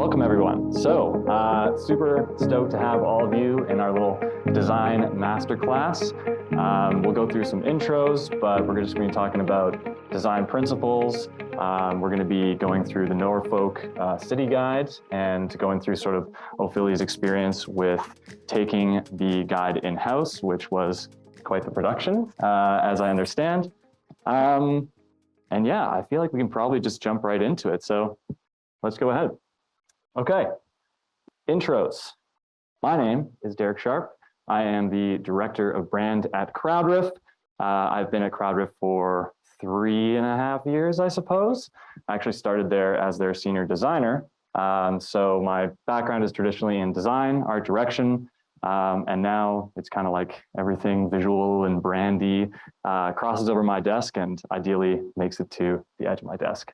Welcome everyone. So super stoked to have all of you in our little design masterclass. We'll go through some intros, but we're just going to be talking about design principles. We're going to be going through the Norfolk City Guide and going through sort of Ophélie's experience with taking the guide in-house, which was quite the production, as I understand. And yeah, I feel like we can probably just jump right into it. So let's go ahead. Okay, intros. My name is Derek Sharpe. I am the Director of Brand at Crowdriff. I've been at Crowdriff for 3.5 years, I suppose. I actually started there as their senior designer. So my background is traditionally in design, art direction, and now it's kind of like everything visual and brandy crosses over my desk and ideally makes it to the edge of my desk.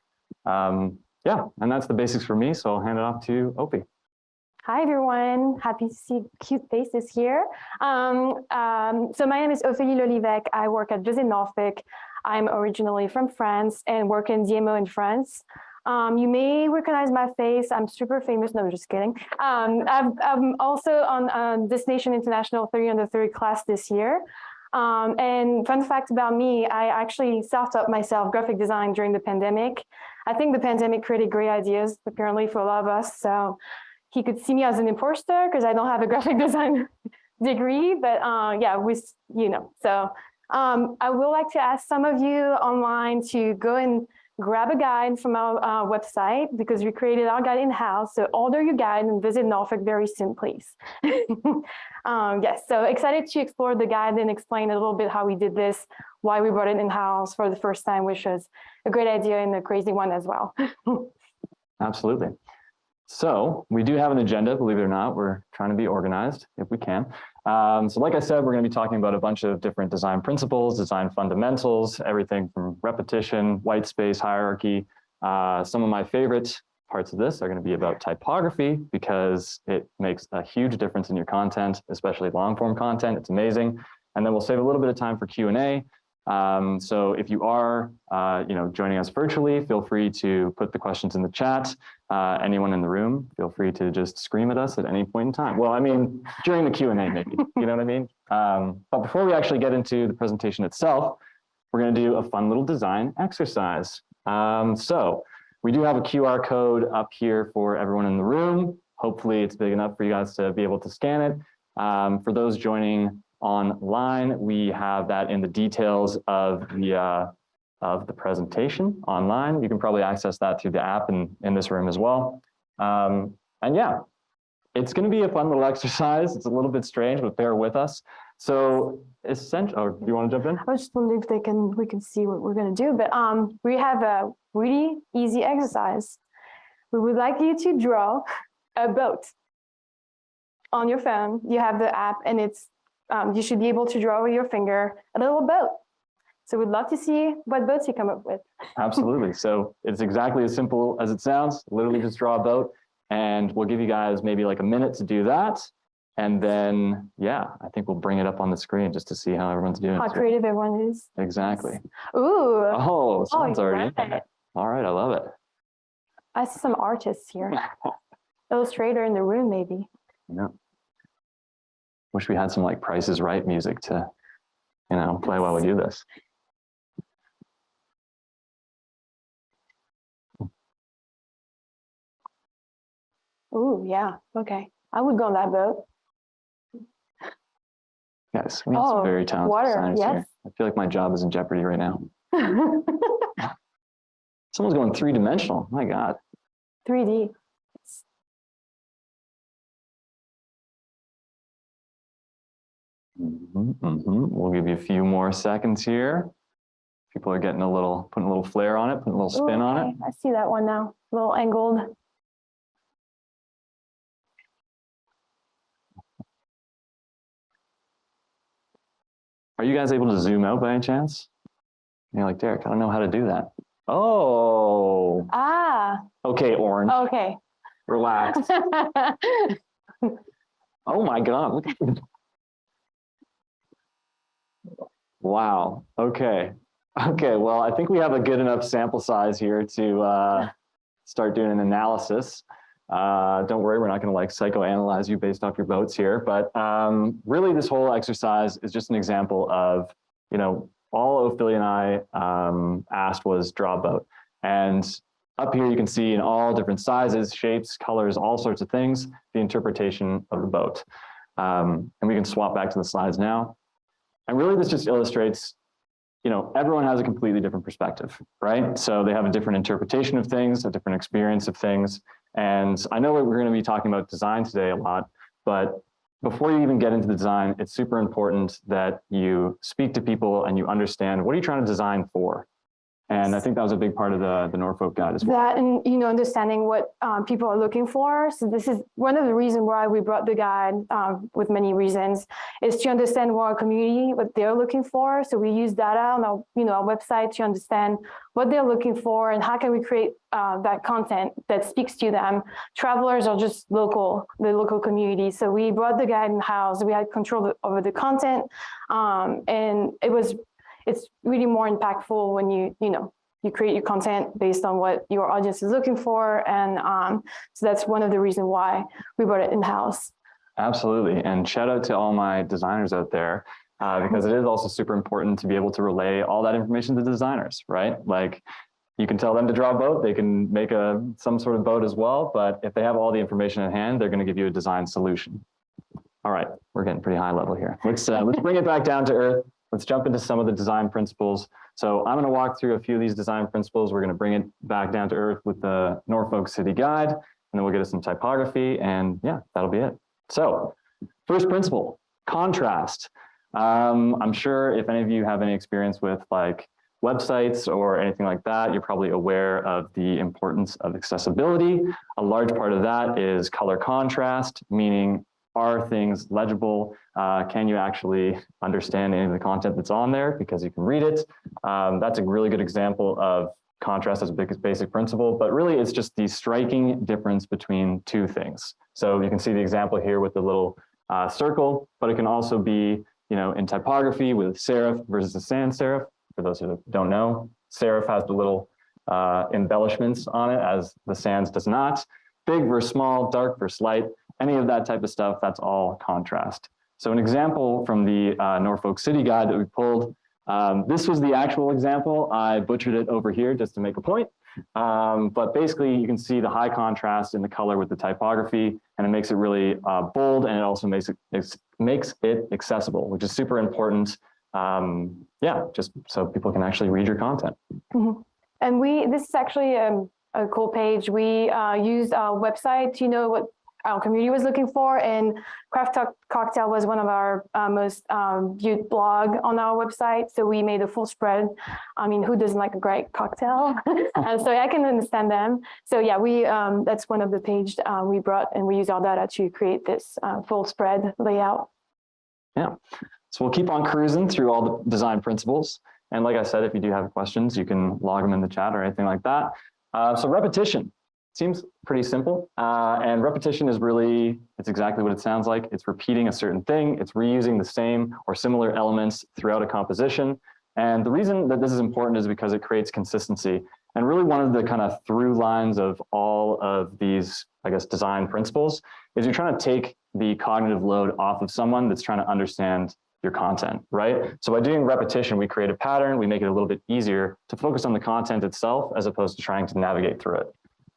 Yeah, and that's the basics for me, so I'll hand it off to Opie. Hi, everyone. Happy to see cute faces here. So my name is Ophélie Livec. I work at Norfolk. I'm originally from France and work in DMO in France. You may recognize my face. I'm super famous. No, I'm just kidding. I'm also on Destination International 30 Under 30 class this year. And fun fact about me, I actually self-taught myself graphic design during the pandemic. I think the pandemic created great ideas, apparently, for a lot of us. So he could see me as an imposter because I don't have a graphic design degree, but yeah, so I would like to ask some of you online to go and grab a guide from our website because we created our guide in-house. So order your guide and visit Norfolk very soon, please. Yes, so excited to explore the guide and explain a little bit how we did this, why we brought it in-house for the first time, which was a great idea and a crazy one as well. Absolutely. So we do have an agenda, believe it or not. We're trying to be organized if we can. So like I said, we're going to be talking about a bunch of different design principles, design fundamentals, everything from repetition, white space, hierarchy. Some of my favorite parts of this are going to be about typography because it makes a huge difference in your content, especially long form content. It's amazing. And then we'll save a little bit of time for Q&A. So if you are, joining us virtually, feel free to put the questions in the chat. Anyone in the room, feel free to just scream at us at any point in time. Well, I mean, during the Q&A maybe, you know what I mean? But before we actually get into the presentation itself, we're going to do a fun little design exercise. So we do have a QR code up here for everyone in the room. Hopefully it's big enough for you guys to be able to scan it. For those joining online, we have that in the details of the presentation online. You can probably access that through the app and in this room as well. And yeah, it's going to be a fun little exercise. It's a little bit strange, but bear with us. So essentially, or do you want to jump in? I was just wondering if we can see what we're going to do, but we have a really easy exercise. We would like you to draw a boat on your phone. You have the app and it's you should be able to draw with your finger a little boat. So we'd love to see what boats you come up with. Absolutely. So it's exactly as simple as it sounds. Literally just draw a boat and we'll give you guys maybe like a minute to do that. And then, yeah, I think we'll bring it up on the screen just to see how everyone's doing. How creative everyone is. Exactly. Ooh. Oh, someone's already in it. All right, I love it. I see some artists here. Illustrator in the room, maybe. Yeah. Wish we had some like Price is Right music to, play while we do this. Ooh, yeah. Okay. I would go on that boat. Yes, we have some very talented designers here. I feel like my job is in jeopardy right now. Someone's going three-dimensional. My God. 3D. We'll give you a few more seconds here. People are getting putting a little flair on it, putting a little spin on it. I see that one now, a little angled. Are you guys able to zoom out by any chance? You're like, Derek, I don't know how to do that. Oh. Ah. Okay, Orange. Okay. Relax. Oh my God. Look at Wow. Okay. Okay. Well, I think we have a good enough sample size here to start doing an analysis. Don't worry, we're not going to like psychoanalyze you based off your boats here, but really this whole exercise is just an example of, all Ophélie and I asked was draw a boat. And up here you can see in all different sizes, shapes, colors, all sorts of things, the interpretation of the boat. And we can swap back to the slides now. And really this just illustrates, everyone has a completely different perspective, right? So they have a different interpretation of things, a different experience of things. And I know we're going to be talking about design today a lot, but before you even get into the design, it's super important that you speak to people and you understand, what are you trying to design for? And I think that was a big part of the Norfolk guide as well. That and, understanding what people are looking for. So this is one of the reasons why we brought the guide, with many reasons, is to understand what our community, what they're looking for. So we use data on our, our website to understand what they're looking for and how can we create that content that speaks to them. Travelers are just the local community. So we brought the guide in-house. We had control over the content, and it's really more impactful when you create your content based on what your audience is looking for. And so that's one of the reasons why we brought it in-house. Absolutely. And shout out to all my designers out there, because it is also super important to be able to relay all that information to designers, right? Like you can tell them to draw a boat, they can make some sort of boat as well, but if they have all the information at hand, they're going to give you a design solution. All right, we're getting pretty high level here. Let's bring it back down to earth. Let's jump into some of the design principles. So I'm going to walk through a few of these design principles. We're going to bring it back down to earth with the Norfolk City Guide, and then we'll get us some typography, and yeah, that'll be it. So first principle, contrast. I'm sure if any of you have any experience with like websites or anything like that, you're probably aware of the importance of accessibility. A large part of that is color contrast, meaning are things legible? Can you actually understand any of the content that's on there because you can read it? That's a really good example of contrast as a basic principle, but really it's just the striking difference between two things. So you can see the example here with the little circle, but it can also be, in typography with serif versus a sans serif. For those who don't know, serif has the little embellishments on it as the sans does not. Big versus small, dark versus light, any of that type of stuff, that's all contrast. So an example from the Norfolk City Guide that we pulled, this was the actual example. I butchered it over here just to make a point. But basically you can see the high contrast in the color with the typography, and it makes it really bold, and it also makes it accessible, which is super important. Yeah, just so people can actually read your content. Mm-hmm. And this is actually a cool page. We used our website to know what our community was looking for, and Craft Talk Cocktail was one of our most viewed blog on our website. So we made a full spread. I mean, who doesn't like a great cocktail? And so I can understand them. So yeah, that's one of the pages we brought, and we use our data to create this full spread layout. Yeah, so we'll keep on cruising through all the design principles. And like I said, if you do have questions, you can log them in the chat or anything like that. So repetition. Seems pretty simple, and repetition is really, it's exactly what it sounds like. It's repeating a certain thing. It's reusing the same or similar elements throughout a composition. And the reason that this is important is because it creates consistency. And really one of the kind of through lines of all of these, I guess, design principles is you're trying to take the cognitive load off of someone that's trying to understand your content, right? So by doing repetition, we create a pattern, we make it a little bit easier to focus on the content itself as opposed to trying to navigate through it.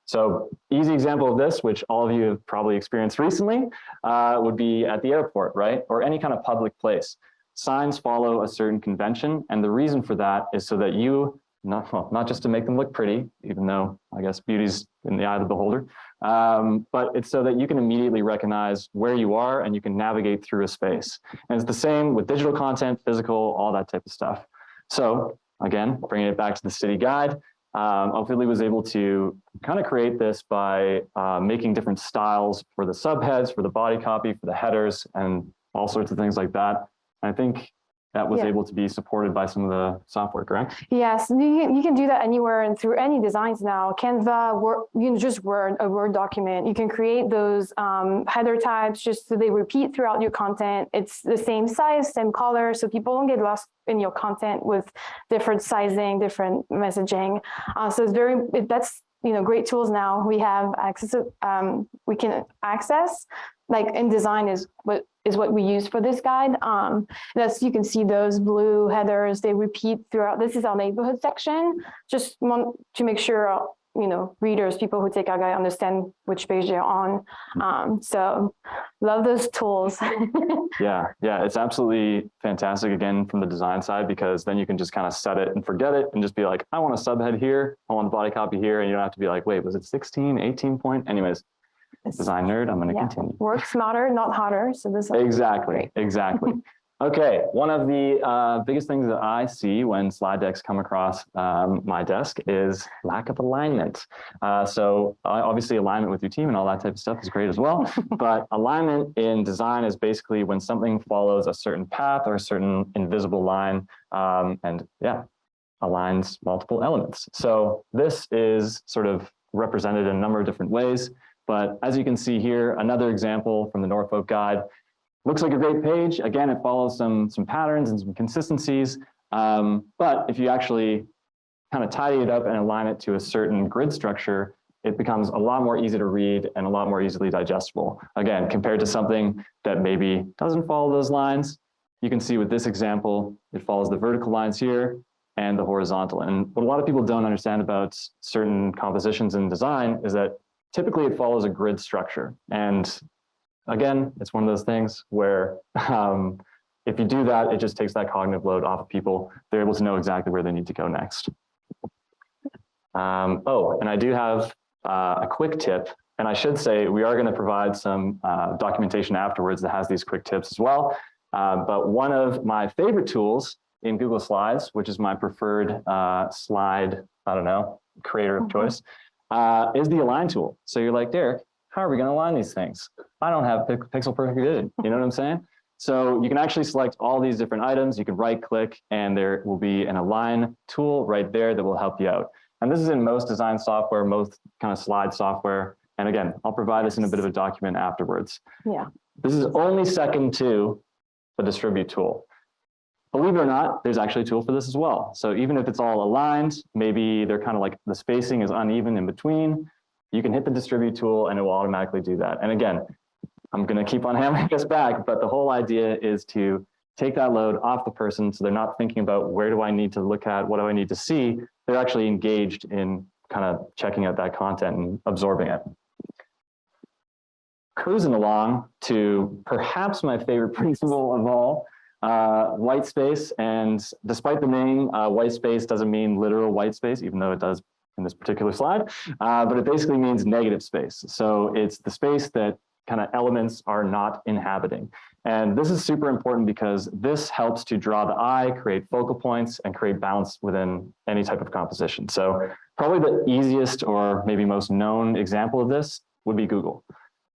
So easy example of this, which all of you have probably experienced recently, would be at the airport, right? Or any kind of public place. Signs follow a certain convention. And the reason for that is so that you, not just to make them look pretty, even though I guess beauty's in the eye of the beholder, but it's so that you can immediately recognize where you are and you can navigate through a space. And it's the same with digital content, physical, all that type of stuff. So again, bringing it back to the city guide, Ophélie was able to kind of create this by making different styles for the subheads, for the body copy, for the headers, and all sorts of things like that. And I think that was able to be supported by some of the software, correct? Yes, you can do that anywhere and through any designs now. Canva, Word, you can just a Word document. You can create those header types just so they repeat throughout your content. It's the same size, same color, so people don't get lost in your content with different sizing, different messaging. So it's that's great tools now. We have access, we can access, like InDesign is what we use for this guide. That's, you can see those blue headers, they repeat throughout. This is our neighborhood section. Just want to make sure, readers, people who take our guide understand which page they're on. So love those tools. Yeah, it's absolutely fantastic, again, from the design side, because then you can just kind of set it and forget it and just be like, I want a subhead here, I want the body copy here, and you don't have to be like, wait, was it 16, 18 point? Anyways, design nerd, I'm going to continue. Work smarter, not harder. So this is exactly. Okay, one of the biggest things that I see when slide decks come across my desk is lack of alignment. So obviously alignment with your team and all that type of stuff is great as well, but alignment in design is basically when something follows a certain path or a certain invisible line, and aligns multiple elements. So this is sort of represented in a number of different ways, but as you can see here, another example from the Norfolk Guide. Looks like a great page. Again, it follows some patterns and some consistencies. But if you actually kind of tidy it up and align it to a certain grid structure, it becomes a lot more easy to read and a lot more easily digestible. Again, compared to something that maybe doesn't follow those lines, you can see with this example, it follows the vertical lines here and the horizontal. And what a lot of people don't understand about certain compositions in design is that typically it follows a grid structure. And again, it's one of those things where if you do that, it just takes that cognitive load off of people. They're able to know exactly where they need to go next. Oh, and I do have a quick tip. And I should say, we are going to provide some documentation afterwards that has these quick tips as well. But one of my favorite tools in Google Slides, which is my preferred slide, creator of choice, is the Align tool. So you're like, Derek, how are we going to align these things? I don't have pixel perfect vision. You know what I'm saying? So you can actually select all these different items. You can right click and there will be an align tool right there that will help you out. And this is in most design software, most kind of slide software. And again, I'll provide this in a bit of a document afterwards. Yeah. This is only second to the distribute tool. Believe it or not, there's actually a tool for this as well. So even if it's all aligned, maybe they're kind of like the spacing is uneven in between, you can hit the distribute tool and it will automatically do that. And again, I'm going to keep on hammering this back, but the whole idea is to take that load off the person so they're not thinking about where do I need to look at, what do I need to see. They're actually engaged in kind of checking out that content and absorbing it. Cruising along to perhaps my favorite principle of all, white space. And despite the name, white space doesn't mean literal white space, even though it does in this particular slide, but it basically means negative space. So it's the space that kind of elements are not inhabiting. And this is super important because this helps to draw the eye, create focal points, and create balance within any type of composition. So probably the easiest or maybe most known example of this would be Google.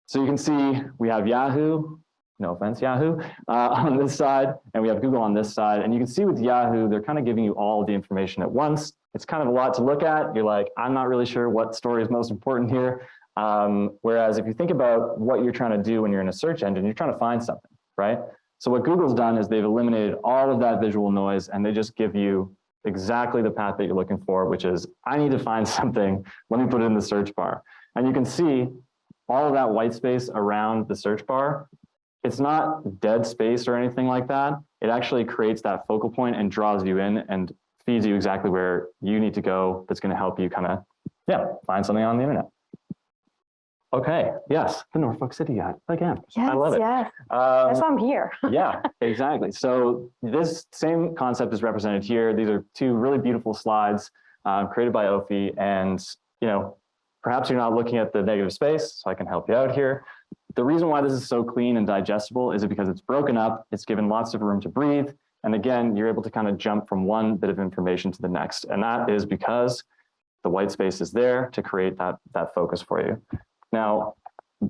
So you can see we have Yahoo, no offense, Yahoo, on this side, and we have Google on this side. And you can see with Yahoo, they're kind of giving you all the information at once. It's kind of a lot to look at. You're like, I'm not really sure what story is most important here. Whereas if you think about what you're trying to do when you're in a search engine, you're trying to find something, right? So what Google's done is they've eliminated all of that visual noise and they just give you exactly the path that you're looking for, which is, I need to find something. Let me put it in the search bar. And you can see all of that white space around the search bar. It's not dead space or anything like that. It actually creates that focal point and draws you in and feeds you exactly where you need to go. That's going to help you kind of, find something on the internet. Okay. Yes. The Norfolk City Guide. Again, yes, I love it. Yes. That's why I'm here. Yeah, exactly. So this same concept is represented here. These are two really beautiful slides created by Ophélie. And, perhaps you're not looking at the negative space, so I can help you out here. The reason why this is so clean and digestible is because it's broken up. It's given lots of room to breathe. And again, you're able to kind of jump from one bit of information to the next. And that is because the white space is there to create that focus for you. Now,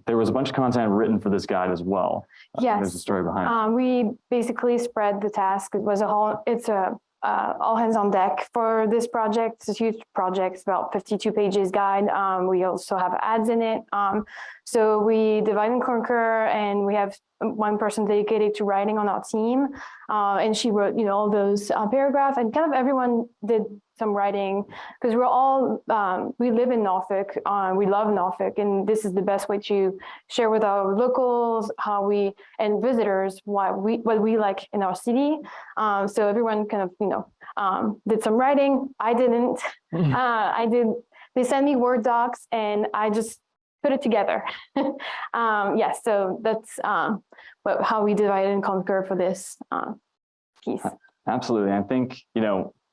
there was a bunch of content written for this guide as well. Yes. There's a story behind it. We basically spread the task. It's a all hands on deck for this project. It's a huge project. It's about 52 pages guide. We also have ads in it. So we divide and conquer, and we have one person dedicated to writing on our team. And she wrote, all those paragraphs, and kind of everyone did some writing, because we're all, we live in Norfolk, we love Norfolk, and this is the best way to share with our locals and visitors what we like in our city. So everyone kind of, did some writing. I didn't. They sent me Word docs, and I just put it together. So that's how we divide and conquer for this piece. Absolutely. I think,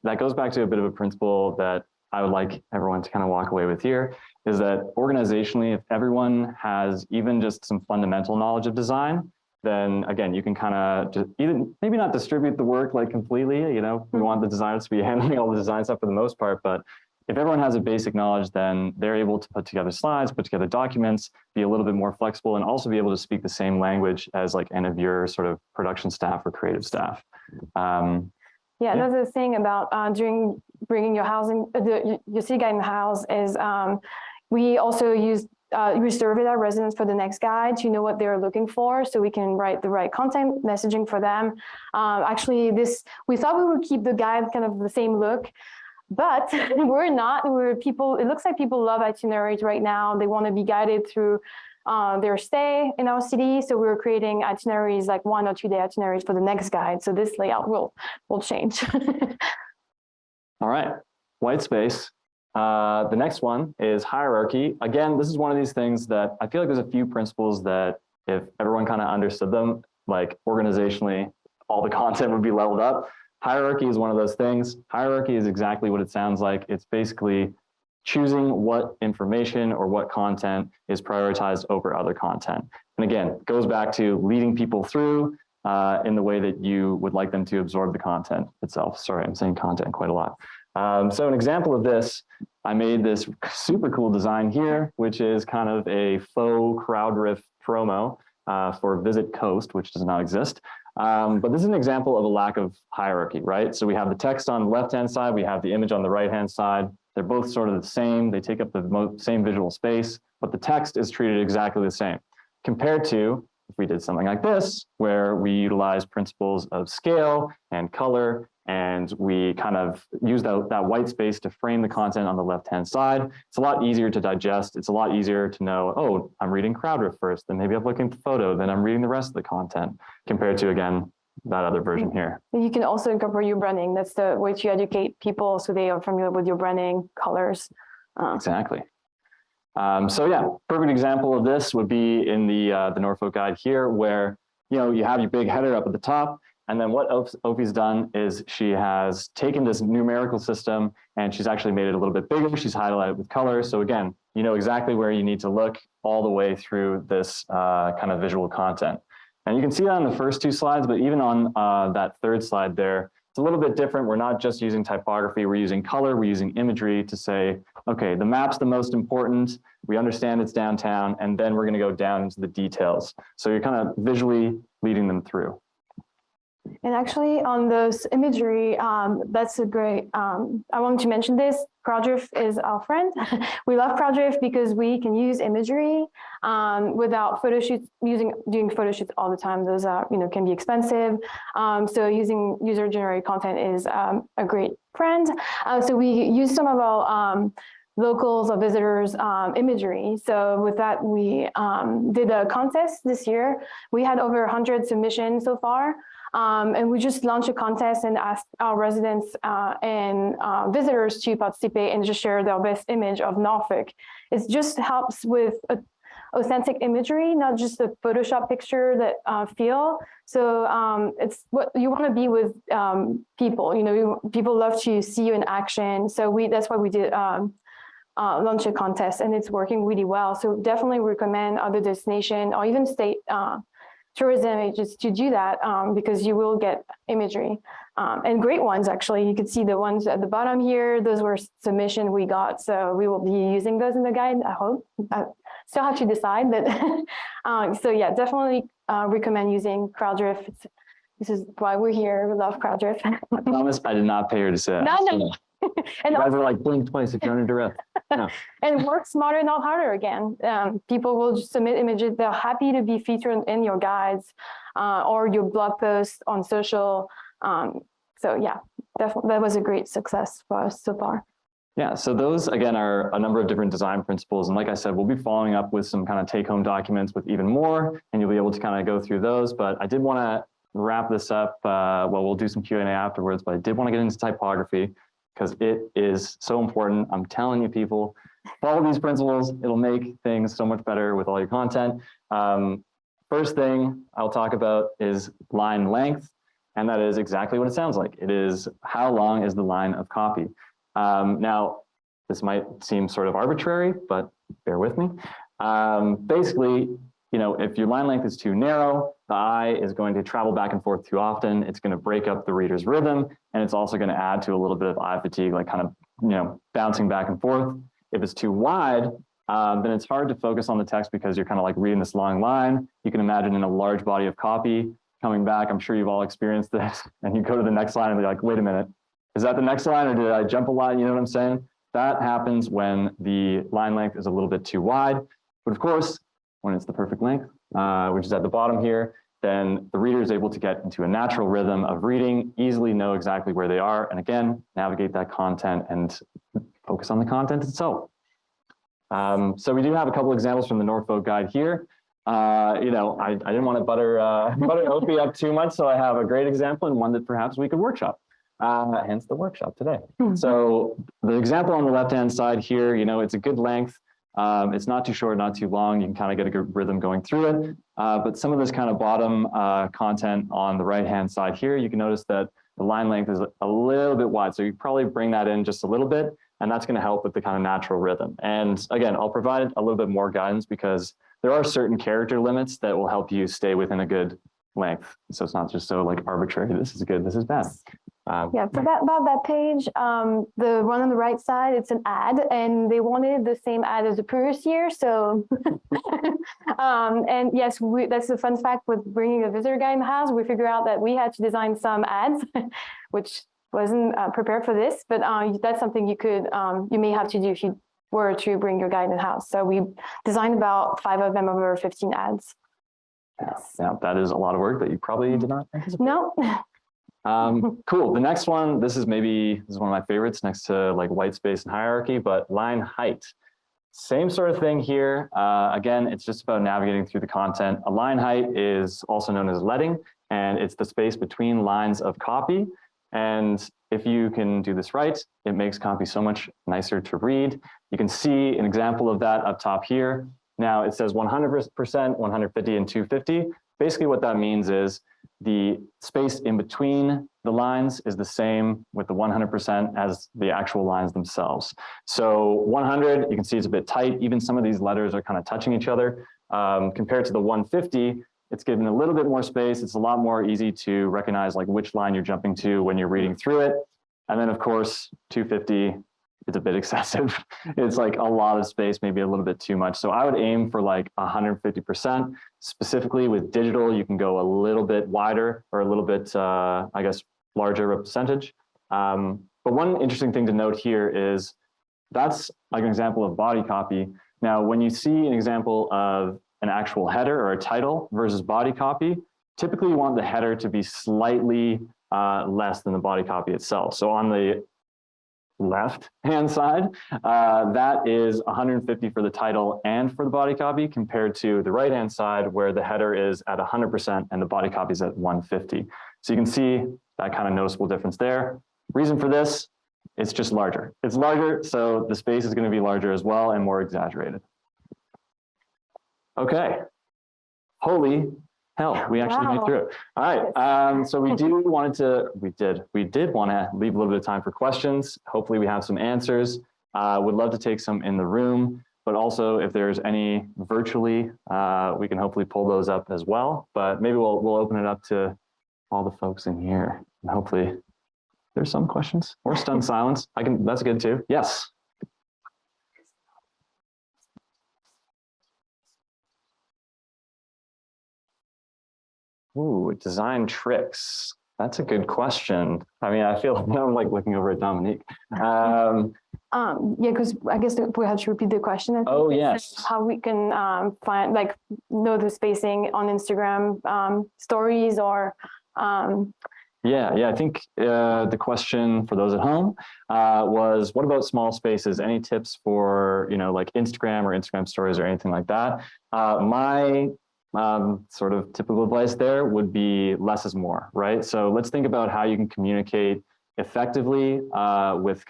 that goes back to a bit of a principle that I would like everyone to kind of walk away with here, is that organizationally, if everyone has even just some fundamental knowledge of design, then again, you can kind of just even maybe not distribute the work like completely, we want the designers to be handling all the design stuff for the most part, but if everyone has a basic knowledge, then they're able to put together slides, put together documents, be a little bit more flexible, and also be able to speak the same language as like any of your sort of production staff or creative staff. Another thing about during bringing your housing, your city guide in the house is we also use we survey our residents for the next guide to know what they're looking for, so we can write the right content messaging for them. Actually, we thought we would keep the guide kind of the same look, but we're not. It looks like people love itineraries right now. They want to be guided through their stay in our city. So we're creating itineraries, like 1 or 2 day itineraries for the next guide. So this layout will change. All right, white space. The next one is hierarchy. Again, this is one of these things that I feel like there's a few principles that if everyone kind of understood them, like organizationally, all the content would be leveled up. Hierarchy is one of those things. Hierarchy is exactly what it sounds like. It's basically choosing what information or what content is prioritized over other content. And again, it goes back to leading people through in the way that you would like them to absorb the content itself. Sorry, I'm saying content quite a lot. So an example of this, I made this super cool design here, which is kind of a faux crowd riff promo for Visit Coast, which does not exist. But this is an example of a lack of hierarchy, right? So we have the text on the left-hand side, we have the image on the right-hand side. They're both sort of the same. They take up the same visual space, but the text is treated exactly the same. Compared to if we did something like this, where we utilize principles of scale and color, and we kind of use that white space to frame the content on the left-hand side. It's a lot easier to digest. It's a lot easier to know, oh, I'm reading crowd riff first, then maybe I'm looking at the photo, then I'm reading the rest of the content, compared to, again, that other version here. You can also incorporate your branding. That's the way to educate people so they are familiar with your branding, colors. Exactly. So yeah, perfect example of this would be in the Norfolk guide here, where you have your big header up at the top, and then what Ophé's done is she has taken this numerical system and she's actually made it a little bit bigger. She's highlighted with color. So again, you know exactly where you need to look all the way through this kind of visual content. And you can see that on the first 2 slides, but even on that 3rd slide there, it's a little bit different. We're not just using typography, we're using color, we're using imagery to say, okay, the map's the most important, we understand it's downtown, and then we're gonna go down into the details. So you're kind of visually leading them through. And actually on this imagery, that's a great, I wanted to mention this, CrowdRiff is our friend. We love CrowdRiff because we can use imagery without photo shoots, doing photo shoots all the time. Those are, can be expensive. So using user-generated content is a great friend. So we use some of our locals or visitors imagery. So with that, we did a contest this year. We had over 100 submissions so far. And we just launched a contest and asked our residents and visitors to participate and just share their best image of Norfolk. It just helps with authentic imagery, not just a Photoshop picture that feel. So it's what you want to be with people. People love to see you in action. So that's why we did launch a contest, and it's working really well. So definitely recommend other destination or even state tourism agents to do that because you will get imagery and great ones. Actually, you can see the ones at the bottom here. Those were submission we got, so we will be using those in the guide. I hope. I still have to decide, but so yeah, definitely recommend using CrowdRiff. This is why we're here. We love CrowdRiff. I promise I did not pay her to say that. No. And you guys are like blink twice if you're under duress. No. And work smarter, not harder again. People will just submit images. They're happy to be featured in your guides or your blog posts on social. So yeah, definitely that was a great success for us so far. Yeah, so those, again, are a number of different design principles. And like I said, we'll be following up with some kind of take-home documents with even more, and you'll be able to kind of go through those. But I did want to wrap this up. Well, we'll do some Q&A afterwards, but I did want to get into typography because it is so important. I'm telling you, people, follow these principles. It'll make things so much better with all your content. First thing I'll talk about is line length, and that is exactly what it sounds like. It is how long is the line of copy. Now, this might seem sort of arbitrary, but bear with me. Basically, you know, if your line length is too narrow, the eye is going to travel back and forth too often. It's going to break up the reader's rhythm, and it's also going to add to a little bit of eye fatigue, like kind of, you know, bouncing back and forth. If it's too wide, then it's hard to focus on the text because you're kind of like reading this long line. You can imagine in a large body of copy coming back. I'm sure you've all experienced this, and you go to the next line and be like, wait a minute, is that the next line or did I jump a line? You know what I'm saying? That happens when the line length is a little bit too wide. But of course, when it's the perfect length, which is at the bottom here, then the reader is able to get into a natural rhythm of reading, easily know exactly where they are, and again, navigate that content and focus on the content itself. So we do have a couple examples from the Norfolk Guide here. You know, I didn't want to butter Opie up too much, so I have a great example and one that perhaps we could workshop. Hence the workshop today. So the example on the left-hand side here, you know, it's a good length. It's not too short, not too long. You can kind of get a good rhythm going through it. But some of this kind of bottom content on the right-hand side here, you can notice that the line length is a little bit wide. So you probably bring that in just a little bit, and that's going to help with the kind of natural rhythm. And again, I'll provide a little bit more guidance because there are certain character limits that will help you stay within a good length. So it's not just so like arbitrary, this is good, this is bad. Yeah, for about that page, the one on the right side, it's an ad, and they wanted the same ad as the previous year. So, and yes, that's a fun fact with bringing a visitor guide in the house. We figured out that we had to design some ads, which wasn't prepared for this, but that's something you could, you may have to do if you were to bring your guide in the house. So we designed about 5 of them over 15 ads. Yes. Yeah, that is a lot of work that you probably did not anticipate. No. Cool. The next one, this is one of my favorites next to like white space and hierarchy, but line height. Same sort of thing here. Again, it's just about navigating through the content. A line height is also known as leading, and it's the space between lines of copy. And if you can do this right, it makes copy so much nicer to read. You can see an example of that up top here. Now it says 100%, 150, and 250. Basically what that means is the space in between the lines is the same with the 100% as the actual lines themselves. So 100, you can see it's a bit tight. Even some of these letters are kind of touching each other. Compared to the 150, it's given a little bit more space. It's a lot more easy to recognize like which line you're jumping to when you're reading through it. And then of course, 250, it's a bit excessive. It's like a lot of space, maybe a little bit too much. So I would aim for like 150%. Specifically with digital, you can go a little bit wider or a little bit, I guess, larger of a percentage. But one interesting thing to note here is that's like an example of body copy. Now, when you see an example of an actual header or a title versus body copy, typically you want the header to be slightly less than the body copy itself. So on the left-hand side, that is 150 for the title and for the body copy compared to the right-hand side where the header is at 100% and the body copy is at 150. So you can see that kind of noticeable difference there. Reason for this, it's just larger. It's larger, so the space is going to be larger as well and more exaggerated. Okay. Holy hell, we actually made through it. All right, so we did want to leave a little bit of time for questions. Hopefully we have some answers. Would love to take some in the room, but also if there's any virtually, we can hopefully pull those up as well. But maybe we'll open it up to all the folks in here. And hopefully there's some questions or stunned silence. That's good too. Yes. Ooh, design tricks. That's a good question. I mean, I feel like I'm like looking over at Dominique. Yeah, because I guess we have to repeat the question. Oh, yes. How we can find, like, know the spacing on Instagram stories or, Yeah. I think the question for those at home was, what about small spaces? Any tips for, like Instagram or Instagram stories or anything like that? My sort of typical advice there would be less is more, right? So let's think about how you can communicate effectively with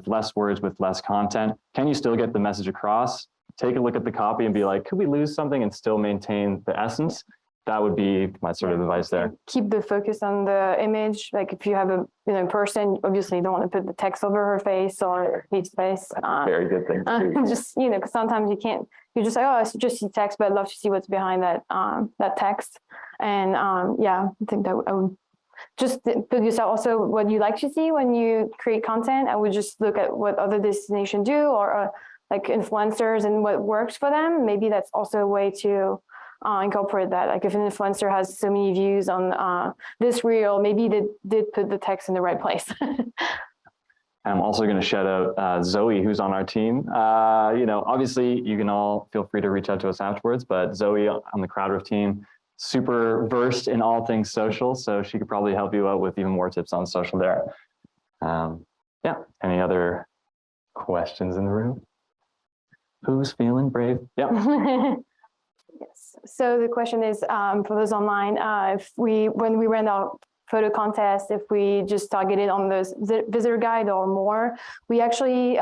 less words, with less content. Can you still get the message across? Take a look at the copy and be like, could we lose something and still maintain the essence? That would be my sort of advice there. Keep the focus on the image. Like if you have a person, obviously you don't want to put the text over her face or his face. Very good thing. Just, because sometimes you just say, oh, I just see text, but I'd love to see what's behind that text. And I think that I would just put yourself also what you like to see when you create content. I would just look at what other destinations do or like influencers and what works for them. Maybe that's also a way to incorporate that. Like if an influencer has so many views on this reel, maybe they did put the text in the right place. I'm also going to shout out Zoe, who's on our team. Obviously you can all feel free to reach out to us afterwards, but Zoe on the CrowdRiff team, super versed in all things social. So she could probably help you out with even more tips on social there. Any other questions in the room? Who's feeling brave? Yeah. Yes. So the question is for those online, when we ran our photo contest, if we just targeted on the visitor guide or more, we actually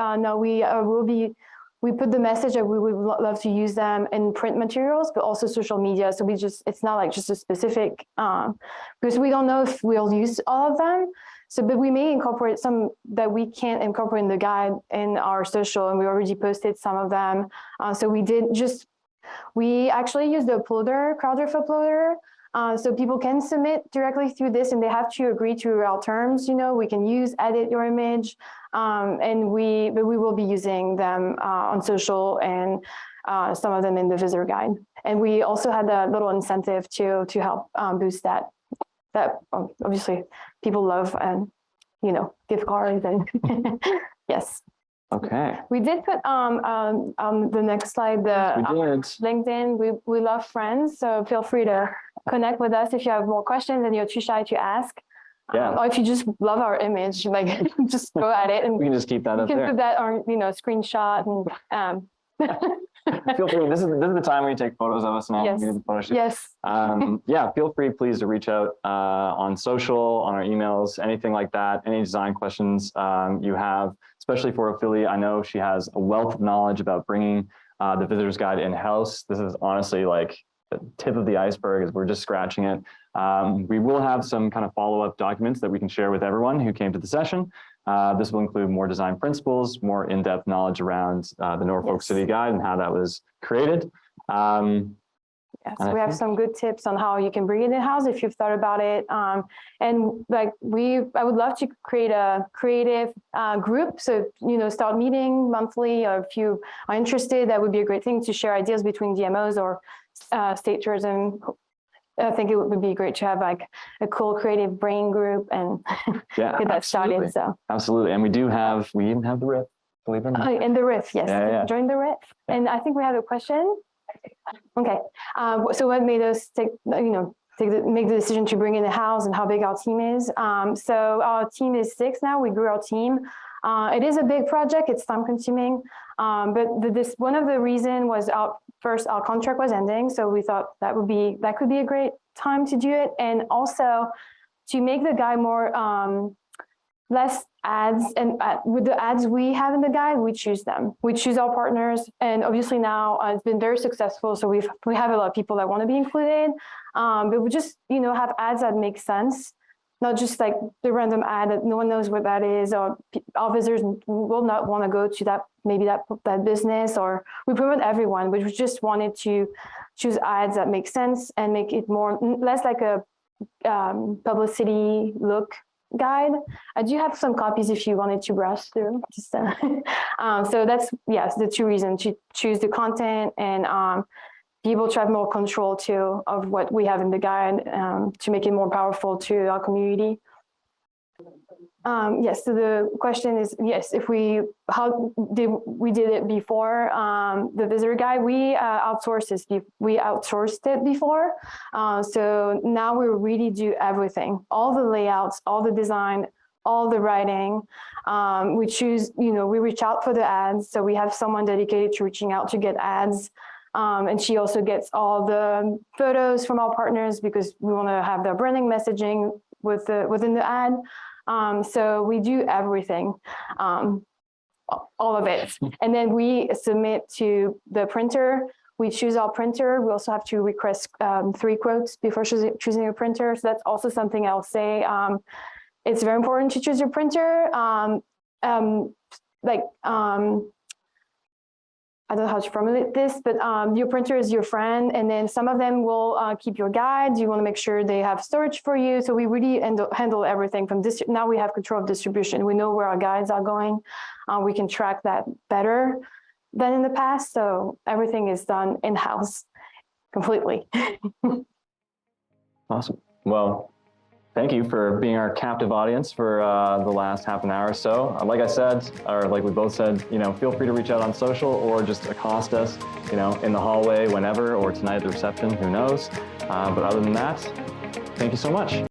we put the message that we would love to use them in print materials, but also social media. So it's not like just a specific, because we don't know if we'll use all of them. So, but we may incorporate some that we can't incorporate in the guide in our social, and we already posted some of them. So we actually use the uploader, CrowdRiff uploader. So people can submit directly through this and they have to agree to our terms. We can edit your image, but we will be using them on social and some of them in the visitor guide. And we also had a little incentive to help boost that obviously people love and, gift cards and yes. Okay. We did put on the next slide LinkedIn. We love friends, so feel free to connect with us if you have more questions and you're too shy to ask. Yeah. Or if you just love our image, like just go at it, and we can just keep that up there. You can put that on, screenshot and. Feel free. This is the time when you take photos of us now. Yes. We do the photo shoot. Yes. Feel free, please, to reach out on social, on our emails, anything like that. Any design questions you have, especially for Ophélie. I know she has a wealth of knowledge about bringing the visitor's guide in-house. This is honestly like the tip of the iceberg, as we're just scratching it. We will have some kind of follow-up documents that we can share with everyone who came to the session. This will include more design principles, more in-depth knowledge around the Norfolk City Guide and how that was created. Yes, we have some good tips on how you can bring it in-house if you've thought about it. And like I would love to create a creative group. So, start meeting monthly, or if you are interested, that would be a great thing to share ideas between DMOs or state tourism. I think it would be great to have like a cool creative brain group and get that started. So absolutely, and we even have the riff, believe it or not. And the riff, yes. Yeah. Join the riff. Yeah. And I think we have a question. Okay, so what made us make the decision to bring in the house and how big our team is? So our team is 6 now. We grew our team. It is a big project. It's time consuming, but one of the reasons was our contract was ending, so we thought that could be a great time to do it, and also to make the guide more less ads. And with the ads we have in the guide, we choose them. We choose our partners, and obviously now it's been very successful. So we have a lot of people that want to be included, but we just have ads that make sense. Not just like the random ad that no one knows what that is, or our visitors will not want to go to that business, or we promote everyone, but we just wanted to choose ads that make sense and make it less like a publicity look guide. I do have some copies if you wanted to browse through. Just so that's the 2 reasons to choose the content and be able to have more control too of what we have in the guide to make it more powerful to our community. Yes, so the question is, yes, if how did we did it before, the visitor guide, we outsourced it before. So now we really do everything, all the layouts, all the design, all the writing. We choose, we reach out for the ads. So we have someone dedicated to reaching out to get ads. And she also gets all the photos from our partners because we want to have their branding messaging within the ad. So we do everything, all of it. And then we submit to the printer. We choose our printer. We also have to request 3 quotes before choosing a printer. So that's also something I'll say. It's very important to choose your printer. I don't know how to formulate this, but your printer is your friend, and then some of them will keep your guides. You want to make sure they have storage for you. So we really handle everything from this. Now we have control of distribution. We know where our guides are going. We can track that better than in the past. So everything is done in-house completely. Awesome. Well, thank you for being our captive audience for the last half an hour or so. Like I said, or like we both said, feel free to reach out on social or just accost us, in the hallway whenever, or tonight at the reception, who knows. But other than that, thank you so much.